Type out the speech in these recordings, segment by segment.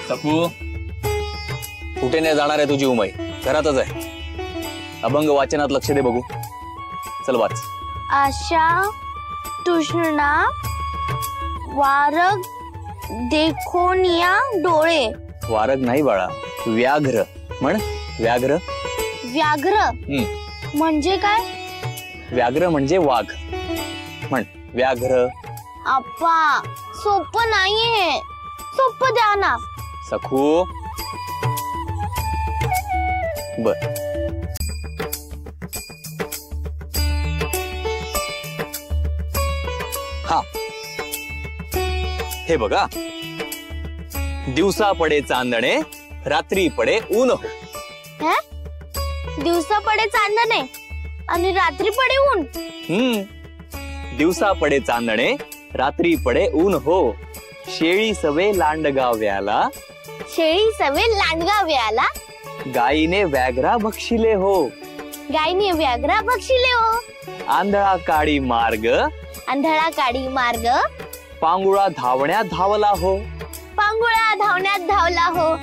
सखू, कुठे नाही जाणार आहे तुझी उमाई, घरातच आहे. अभंग वाचनात लक्ष दे बघू. चल वाच. आशा तृष्णा वारग देखोनिया डोळे. वारग नाही बाळा, व्याघ्र म्हण. व्याघ्र. व्याघ्र म्हणजे काय? व्याघ्र म्हणजे वाघ म्हण. व्याघ्र. आप्पा सोपं नाहीये, सोपं द्या ना. सखू बर. हा हे बघा. दिवसा पडे चांदणे, रात्री पडे ऊन हो. दिवसा पडे चांदणे आणि रात्री पडे ऊन. दिवसा पडे चांदणे, रात्री पडे ऊन हो. शेळी सवे लांडगाव्याला, शेळी सवे लांडगाव्याला. गायीने व्याघ्रा भक्षिले हो. गायीने व्याघ्रा भक्षिले हो. आंधळा काळी मार्ग, आंधळा काळी मार्ग. पांगुळा धावण्यात धावला हो. पांगुळा धावण्यात धावला हो.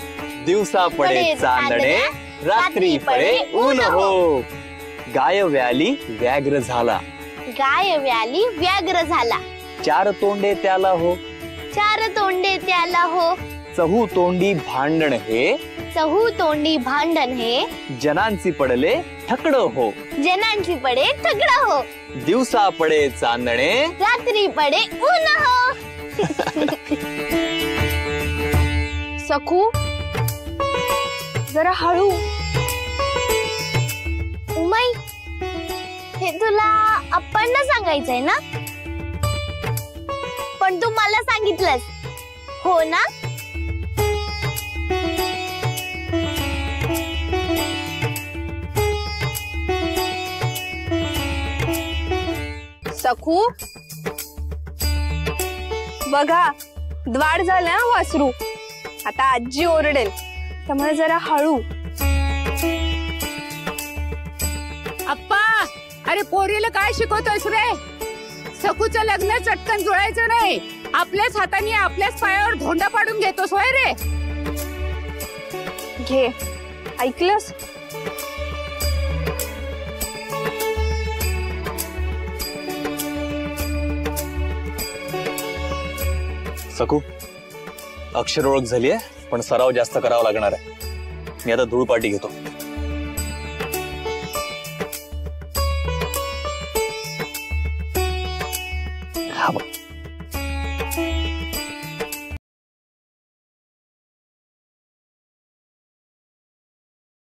दिवसा पडे चांदणे, रात्री पडे ऊन हो. गाय व्याली व्याघ्र झाला. गाय व्याली व्याघ्र झाला. चार तोंडे त्याला हो. चार तोंडे त्याला हो. चहू तोंडी भांडण हे. चहू तोंडी भांडण हे. जनांची पडले ठकड हो. जनांची पडे ठकड हो. दिवसा पडे चांदणे, रात्री पडे ऊन हो. सखू जरा हळू. उमाई, हे तुला अप्पांना सांगायचंय ना? पण तू मला सांगितलंस हो ना? सखू बघा, द्वाड झालं ना वासरू. आता आजी ओरडेल, त्यामुळे जरा हळू. अप्पा, अरे पोरीला काय शिकवतोयस रे? सखूचं लग्न चटकन जुळायचं नाही, आपल्याच हाताने आपल्याच पायावर धोंडा पाडून घेतोस होय रे? घे, ऐकलंस? सखू, अक्षर ओळख झालीये, पण सराव जास्त करावा लागणार आहे. मी आता धूळपाटी घेतो.